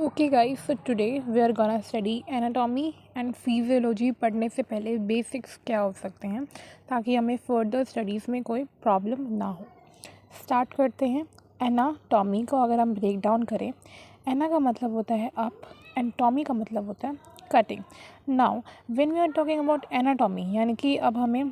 Okay guys, so today we are gonna study anatomy and physiology. पढ़ने से पहले basics क्या हो सकते हैं ताकि हमें फर्दर स्टडीज़ में कोई प्रॉब्लम ना हो। स्टार्ट करते हैं। एनाटॉमी को अगर हम ब्रेक डाउन करें, एना का मतलब होता है अप एंड टॉमी का मतलब होता है cutting. Now when we are talking about anatomy, यानी कि अब हमें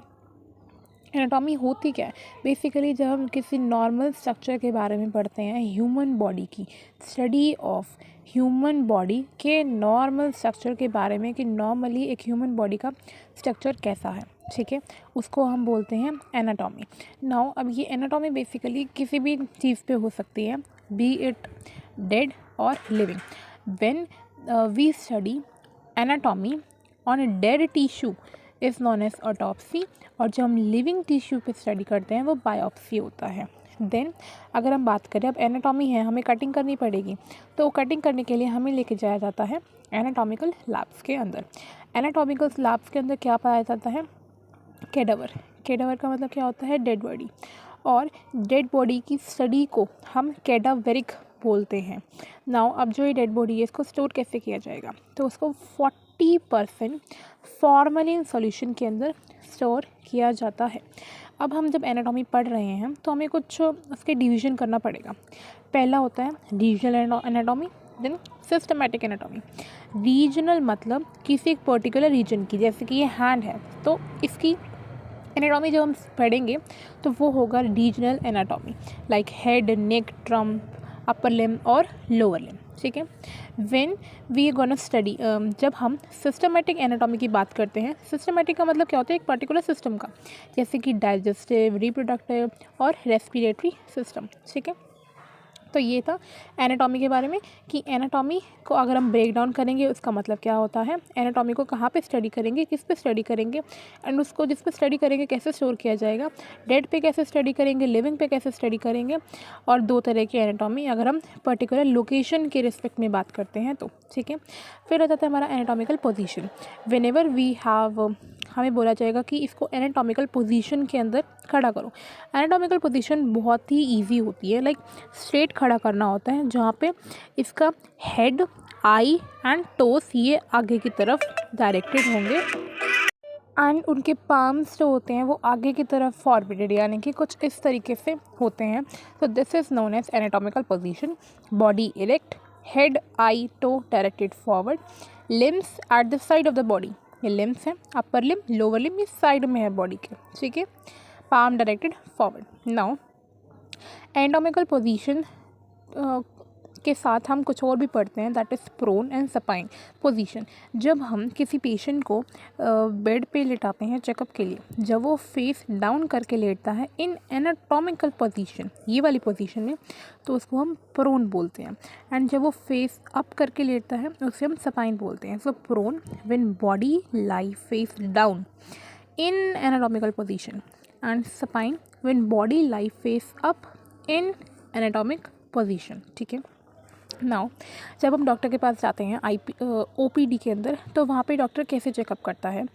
एनाटॉमी होती क्या है। बेसिकली जब हम किसी नॉर्मल स्ट्रक्चर के बारे में पढ़ते हैं, ह्यूमन बॉडी की स्टडी ऑफ ह्यूमन बॉडी के नॉर्मल स्ट्रक्चर के बारे में कि नॉर्मली एक ह्यूमन बॉडी का स्ट्रक्चर कैसा है, ठीक है, उसको हम बोलते हैं एनाटॉमी। नाउ अब ये एनाटॉमी बेसिकली किसी भी चीज़ पे हो सकती है, बी इट डेड और living. When we study anatomy on a dead tissue is known as autopsy, और जब हम लिविंग टिश्यू पे स्टडी करते हैं वो बायोप्सी होता है। देन अगर हम बात करें, अब एनाटॉमी है, हमें कटिंग करनी पड़ेगी, तो कटिंग करने के लिए हमें लेके जाया जाता है एनाटॉमिकल लैब्स के अंदर। एनाटॉमिकल लैब्स के अंदर क्या पाया जाता है? कैडावर। कैडावर का मतलब क्या होता है? Dead body. और डेड बॉडी की स्टडी को हम कैडावेरिक बोलते हैं। नाउ अब जो ये डेड बॉडी है, इसको स्टोर कैसे किया जाएगा? तो उसको 40% फॉर्मेलिन सॉल्यूशन के अंदर स्टोर किया जाता है। अब हम जब एनाटॉमी पढ़ रहे हैं तो हमें कुछ उसके डिवीज़न करना पड़ेगा। पहला होता है regional anatomy, then systematic anatomy. Regional मतलब किसी एक पर्टिकुलर रीजन की, जैसे कि ये हैंड है तो इसकी एनाटॉमी जब हम पढ़ेंगे तो वो होगा रीजनल एनाटॉमी, लाइक हेड, नेक, ट्रम्प, अपर लिम और लोअर लिम, ठीक है। व्हेन वी गोना स्टडी, जब हम सिस्टमेटिक एनाटॉमी की बात करते हैं, सिस्टमेटिक का मतलब क्या होता है? एक पर्टिकुलर सिस्टम का, जैसे कि डाइजेस्टिव, रिप्रोडक्टिव और रेस्पिरेटरी सिस्टम, ठीक है। तो ये था एनाटॉमी के बारे में कि एनाटॉमी को अगर हम ब्रेक डाउन करेंगे उसका मतलब क्या होता है, एनाटॉमी को कहाँ पे स्टडी करेंगे, किस पे स्टडी करेंगे, एंड उसको जिस पे स्टडी करेंगे कैसे स्टोर किया जाएगा, डेड पे कैसे स्टडी करेंगे, लिविंग पे कैसे स्टडी करेंगे, और दो तरह की एनाटॉमी अगर हम पर्टिकुलर लोकेशन के रिस्पेक्ट में बात करते हैं तो, ठीक है। फिर आ जाता है हमारा anatomical position. Whenever we have, हमें बोला जाएगा कि इसको एनाटॉमिकल पोजीशन के अंदर खड़ा करो। एनाटॉमिकल पोजीशन बहुत ही इजी होती है, लाइक स्ट्रेट खड़ा करना होता है, जहाँ पे इसका हेड, आई एंड टोस ये आगे की तरफ डायरेक्टेड होंगे एंड उनके पाम्स जो होते हैं वो आगे की तरफ फॉरवर्डेड, यानी कि कुछ इस तरीके से होते हैं। तो this is known as anatomical position. Body erect, head, eye, toe directed forward, limbs at the side of the body, ये लिम्स हैं, अपर लिम, लोअर लिम ये साइड में है बॉडी के, ठीक है। Palm directed forward. Now anatomical position के साथ हम कुछ और भी पढ़ते हैं, that is prone and supine position. जब हम किसी पेशेंट को बेड पे लेटाते हैं चेकअप के लिए, जब वो फेस डाउन करके लेटता है इन एनाटॉमिकल पोजीशन, ये वाली पोजीशन में, तो उसको हम प्रोन बोलते हैं। एंड जब वो फेस अप करके लेटता है उसे हम सपाइन बोलते हैं। So prone when body lie face down in anatomical position, and supine when body lie face up in anatomic position, ठीक है। नाउ जब हम डॉक्टर के पास जाते हैं OPD के अंदर, तो वहाँ पे डॉक्टर कैसे चेकअप करता है?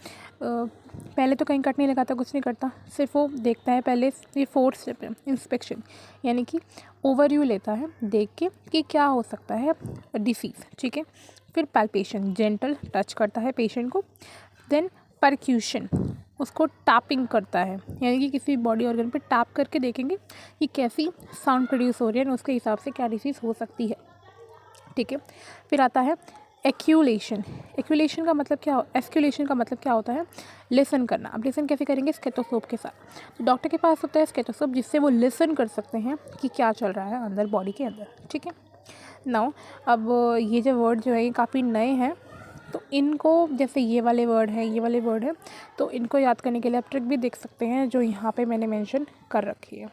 पहले तो कहीं कट नहीं लगाता, कुछ नहीं करता, सिर्फ वो देखता है पहले, ये 4 स्टेप है इंस्पेक्शन, यानी कि ओवरव्यू लेता है देख के कि क्या हो सकता है डिसीज़, ठीक है। फिर पैल्पेशन, जेंटल टच करता है पेशेंट को। देन परक्यूशन, उसको टैपिंग करता है, यानी कि किसी बॉडी ऑर्गन पे टैप करके देखेंगे कि कैसी साउंड प्रोड्यूस हो रही है और उसके हिसाब से क्या डिसीज़ हो सकती है, ठीक है। फिर आता है एक्यूलेशन। एक्यूलेशन का मतलब क्या, एस्क्यूलेशन का मतलब क्या होता है? लिसन करना। अब लिसन कैसे करेंगे? स्टेथोस्कोप के साथ। तो डॉक्टर के पास होता है स्टेथोस्कोप, जिससे वो लिसन कर सकते हैं कि क्या चल रहा है अंदर बॉडी के अंदर, ठीक है। नाउ अब ये जो वर्ड जो है ये काफ़ी नए हैं, तो इनको, जैसे ये वाले वर्ड हैं, ये वाले वर्ड हैं, तो इनको याद करने के लिए आप ट्रिक भी देख सकते हैं जो यहाँ पे मैंने मेंशन कर रखी है।